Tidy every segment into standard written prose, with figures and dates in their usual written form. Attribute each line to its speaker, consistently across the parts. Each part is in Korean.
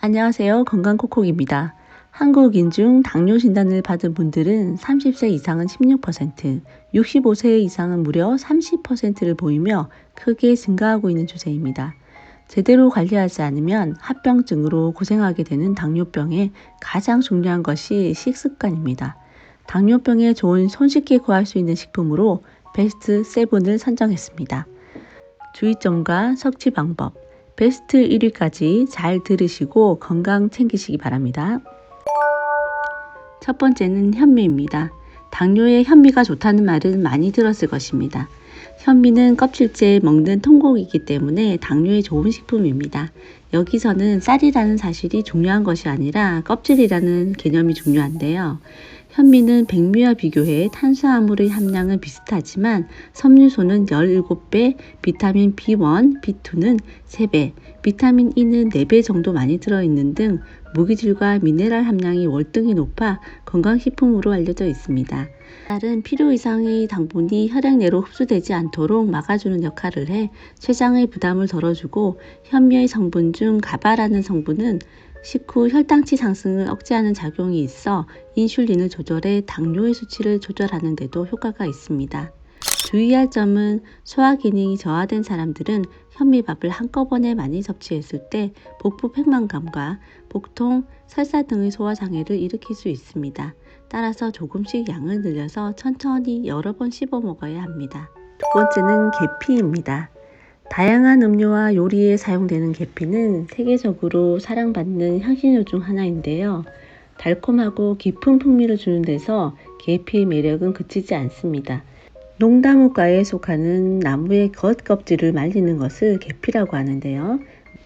Speaker 1: 안녕하세요. 건강콕콕입니다. 한국인 중 당뇨 진단을 받은 분들은 30세 이상은 16%, 65세 이상은 무려 30%를 보이며 크게 증가하고 있는 추세입니다. 제대로 관리하지 않으면 합병증으로 고생하게 되는 당뇨병에 가장 중요한 것이 식습관입니다. 당뇨병에 좋은 손쉽게 구할 수 있는 식품으로 베스트 7을 선정했습니다. 주의점과 섭취 방법, 베스트 1위까지 잘 들으시고 건강 챙기시기 바랍니다. 첫 번째는 현미입니다. 당뇨에 현미가 좋다는 말은 많이 들었을 것입니다. 현미는 껍질째 먹는 통곡이기 때문에 당뇨에 좋은 식품입니다. 여기서는 쌀이라는 사실이 중요한 것이 아니라 껍질이라는 개념이 중요한데요. 현미는 백미와 비교해 탄수화물의 함량은 비슷하지만 섬유소는 17배, 비타민 B1, B2는 3배, 비타민 E는 4배 정도 많이 들어있는 등 무기질과 미네랄 함량이 월등히 높아 건강식품으로 알려져 있습니다. 쌀은 필요 이상의 당분이 혈액 내로 흡수되지 않도록 막아주는 역할을 해 췌장의 부담을 덜어주고, 현미의 성분 중 가바라는 성분은 식후 혈당치 상승을 억제하는 작용이 있어 인슐린을 조절해 당뇨의 수치를 조절하는 데도 효과가 있습니다. 주의할 점은 소화 기능이 저하된 사람들은 현미밥을 한꺼번에 많이 섭취했을 때 복부 팽만감과 복통, 설사 등의 소화 장애를 일으킬 수 있습니다. 따라서 조금씩 양을 늘려서 천천히 여러 번 씹어 먹어야 합니다. 두 번째는 계피입니다. 다양한 음료와 요리에 사용되는 계피는 세계적으로 사랑받는 향신료 중 하나인데요. 달콤하고 깊은 풍미를 주는 데서 계피의 매력은 그치지 않습니다. 농나무과에 속하는 나무의 겉껍질을 말리는 것을 계피라고 하는데요.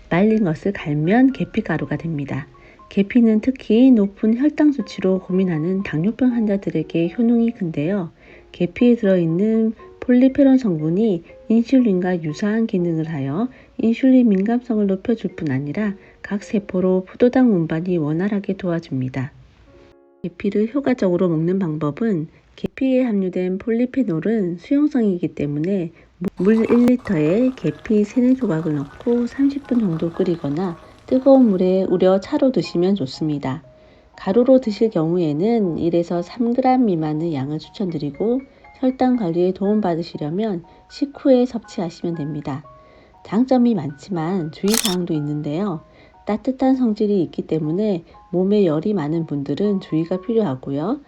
Speaker 1: 말린 것을 갈면 계피가루가 됩니다. 계피는 특히 높은 혈당 수치로 고민하는 당뇨병 환자들에게 효능이 큰데요. 계피에 들어있는 폴리페놀 성분이 인슐린과 유사한 기능을 하여 인슐린 민감성을 높여줄 뿐 아니라 각 세포로 포도당 운반이 원활하게 도와줍니다. 계피를 효과적으로 먹는 방법은, 계피에 함유된 폴리페놀은 수용성이기 때문에 물 1리터에 계피 3-4조각을 넣고 30분 정도 끓이거나 뜨거운 물에 우려 차로 드시면 좋습니다. 가루로 드실 경우에는 1에서 3g 미만의 양을 추천드리고, 혈당 관리에 도움받으시려면 식후에 섭취하시면 됩니다. 장점이 많지만 주의사항도 있는데요. 따뜻한 성질이 있기 때문에 몸에 열이 많은 분들은 주의가 필요하고요.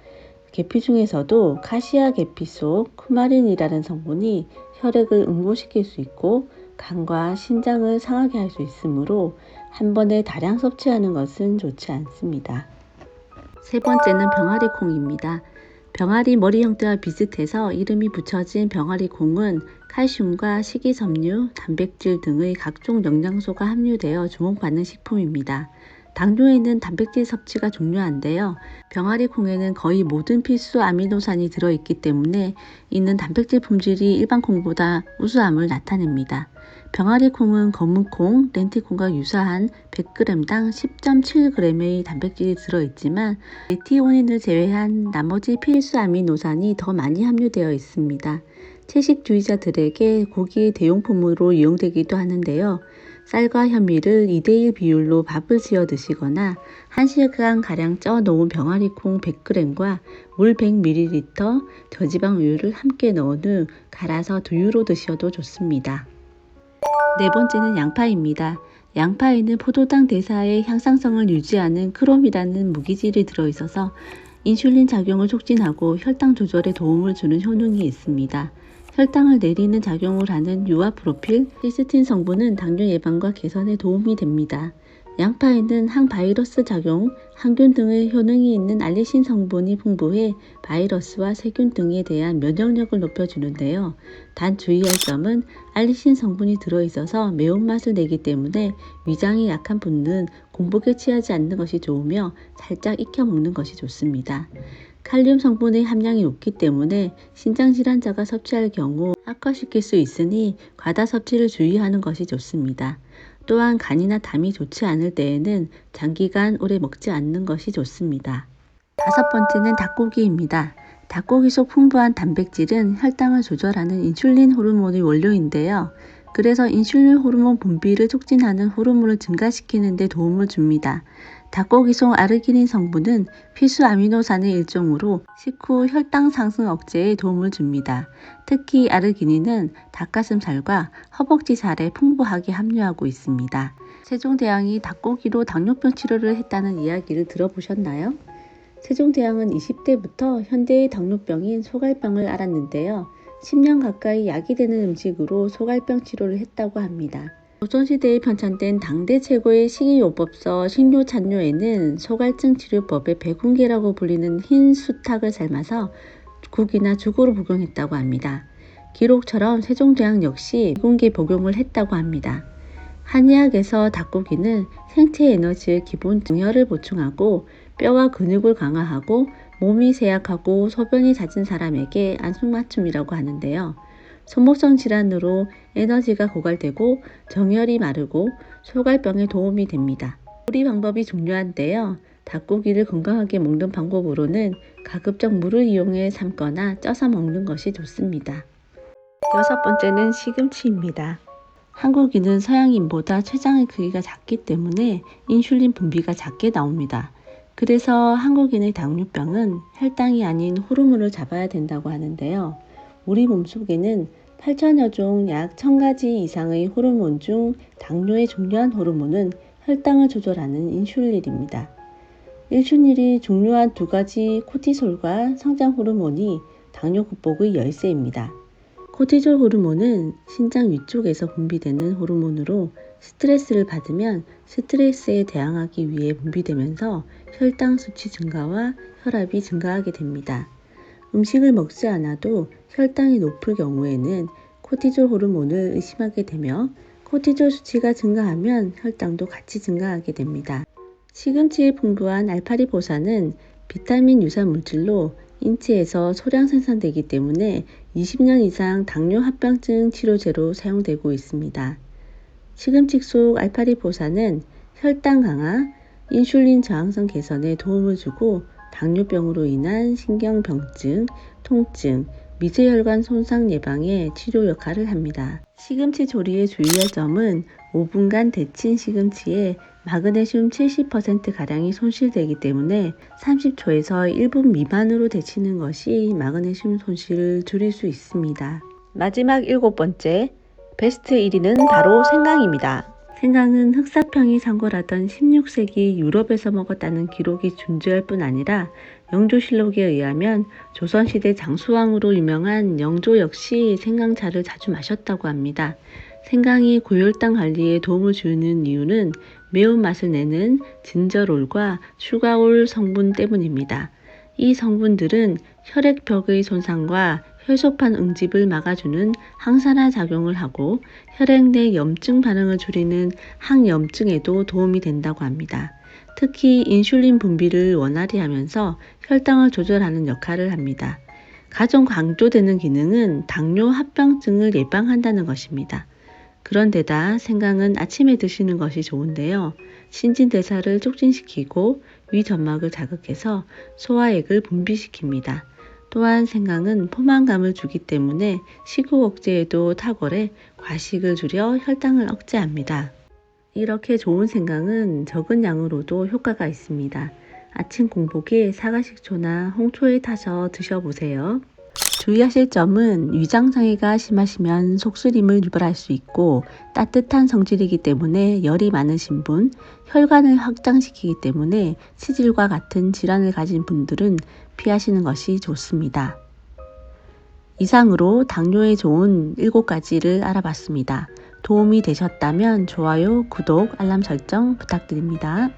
Speaker 1: 계피 중에서도 카시아 계피 속 쿠마린이라는 성분이 혈액을 응고시킬 수 있고 간과 신장을 상하게 할 수 있으므로 한 번에 다량 섭취하는 것은 좋지 않습니다. 세 번째는 병아리콩입니다. 병아리 머리 형태와 비슷해서 이름이 붙여진 병아리콩은 칼슘과 식이섬유, 단백질 등의 각종 영양소가 함유되어 주목받는 식품입니다. 당뇨에는 단백질 섭취가 중요한데요. 병아리콩에는 거의 모든 필수 아미노산이 들어있기 때문에 이는 단백질 품질이 일반 콩보다 우수함을 나타냅니다. 병아리콩은 검은콩, 렌티콩과 유사한 100g당 10.7g의 단백질이 들어있지만 메티오닌을 제외한 나머지 필수 아미노산이 더 많이 함유되어 있습니다. 채식주의자들에게 고기의 대용품으로 이용되기도 하는데요. 쌀과 현미를 2:1 비율로 밥을 지어 드시거나 1시간가량 쪄 놓은 병아리콩 100g과 물 100ml, 저지방 우유를 함께 넣은 후 갈아서 두유로 드셔도 좋습니다. 네 번째는 양파입니다. 양파에는 포도당 대사의 향상성을 유지하는 크롬이라는 무기질이 들어있어서 인슐린 작용을 촉진하고 혈당 조절에 도움을 주는 효능이 있습니다. 혈당을 내리는 작용을 하는 유아프로필, 시스틴 성분은 당뇨 예방과 개선에 도움이 됩니다. 양파에는 항바이러스 작용, 항균 등의 효능이 있는 알리신 성분이 풍부해 바이러스와 세균 등에 대한 면역력을 높여주는데요. 단 주의할 점은 알리신 성분이 들어있어서 매운맛을 내기 때문에 위장이 약한 분은 공복에 취하지 않는 것이 좋으며 살짝 익혀 먹는 것이 좋습니다. 칼륨 성분의 함량이 높기 때문에 신장질환자가 섭취할 경우 악화시킬 수 있으니 과다 섭취를 주의하는 것이 좋습니다. 또한 간이나 담이 좋지 않을 때에는 장기간 오래 먹지 않는 것이 좋습니다. 다섯 번째는 닭고기입니다. 닭고기 속 풍부한 단백질은 혈당을 조절하는 인슐린 호르몬의 원료인데요. 그래서 인슐린 호르몬 분비를 촉진하는 호르몬을 증가시키는 데 도움을 줍니다. 닭고기속 아르기닌 성분은 필수 아미노산의 일종으로 식후 혈당 상승 억제에 도움을 줍니다. 특히 아르기닌은 닭가슴살과 허벅지 살에 풍부하게 함유하고 있습니다. 세종대왕이 닭고기로 당뇨병 치료를 했다는 이야기를 들어보셨나요? 세종대왕은 20대부터 현대의 당뇨병인 소갈병을 앓았는데요. 10년 가까이 약이 되는 음식으로 소갈병 치료를 했다고 합니다. 조선시대에 편찬된 당대 최고의 식이요법서 식료찬요에는 소갈증 치료법의 백운계라고 불리는 흰 수탉을 삶아서 국이나 죽으로 복용했다고 합니다. 기록처럼 세종대왕 역시 백운계 복용을 했다고 합니다. 한의학에서 닭고기는 생체 에너지의 기본 등혈을 보충하고 뼈와 근육을 강화하고 몸이 쇠약하고 소변이 잦은 사람에게 안성맞춤이라고 하는데요. 소모성 질환으로 에너지가 고갈되고 정혈이 마르고 소갈병에 도움이 됩니다. 조리 방법이 중요한데요. 닭고기를 건강하게 먹는 방법으로는 가급적 물을 이용해 삶거나 쪄서 먹는 것이 좋습니다. 여섯 번째는 시금치입니다. 한국인은 서양인보다 췌장의 크기가 작기 때문에 인슐린 분비가 작게 나옵니다. 그래서 한국인의 당뇨병은 혈당이 아닌 호르몬을 잡아야 된다고 하는데요. 우리 몸속에는 8천여 종 약 1000가지 이상의 호르몬 중 당뇨의 중요한 호르몬은 혈당을 조절하는 인슐린입니다. 인슐린이 중요한 두 가지 코티솔과 성장 호르몬이 당뇨 극복의 열쇠입니다. 코티졸 호르몬은 신장 위쪽에서 분비되는 호르몬으로 스트레스를 받으면 스트레스에 대항하기 위해 분비되면서 혈당 수치 증가와 혈압이 증가하게 됩니다. 음식을 먹지 않아도 혈당이 높을 경우에는 코티졸 호르몬을 의심하게 되며 코티졸 수치가 증가하면 혈당도 같이 증가하게 됩니다. 시금치에 풍부한 알파리보산은 비타민 유사 물질로 인체에서 소량 생산되기 때문에 20년 이상 당뇨 합병증 치료제로 사용되고 있습니다. 시금치 속 알파리보산은 혈당 강화, 인슐린 저항성 개선에 도움을 주고 당뇨병으로 인한 신경병증, 통증, 미세혈관 손상 예방에 치료 역할을 합니다. 시금치 조리에 주의할 점은 5분간 데친 시금치에 마그네슘 70%가량이 손실되기 때문에 30초에서 1분 미만으로 데치는 것이 마그네슘 손실을 줄일 수 있습니다. 마지막 7번째, 베스트 1위는 바로 생강입니다. 생강은 흑사병이 상궐하던 16세기 유럽에서 먹었다는 기록이 존재할 뿐 아니라 영조실록에 의하면 조선시대 장수왕으로 유명한 영조 역시 생강차를 자주 마셨다고 합니다. 생강이 고혈당 관리에 도움을 주는 이유는 매운맛을 내는 진저롤과 슈가올 성분 때문입니다. 이 성분들은 혈액벽의 손상과 혈소판 응집을 막아주는 항산화 작용을 하고 혈액 내 염증 반응을 줄이는 항염증에도 도움이 된다고 합니다. 특히 인슐린 분비를 원활히 하면서 혈당을 조절하는 역할을 합니다. 가장 강조되는 기능은 당뇨 합병증을 예방한다는 것입니다. 그런데다 생강은 아침에 드시는 것이 좋은데요. 신진대사를 촉진시키고 위점막을 자극해서 소화액을 분비시킵니다. 또한 생강은 포만감을 주기 때문에 식욕 억제에도 탁월해 과식을 줄여 혈당을 억제합니다. 이렇게 좋은 생강은 적은 양으로도 효과가 있습니다. 아침 공복에 사과식초나 홍초에 타서 드셔보세요. 주의하실 점은 위장장애가 심하시면 속쓰림을 유발할 수 있고 따뜻한 성질이기 때문에 열이 많으신 분, 혈관을 확장시키기 때문에 치질과 같은 질환을 가진 분들은 피하시는 것이 좋습니다. 이상으로 당뇨에 좋은 7가지를 알아봤습니다. 도움이 되셨다면 좋아요, 구독, 알람 설정 부탁드립니다.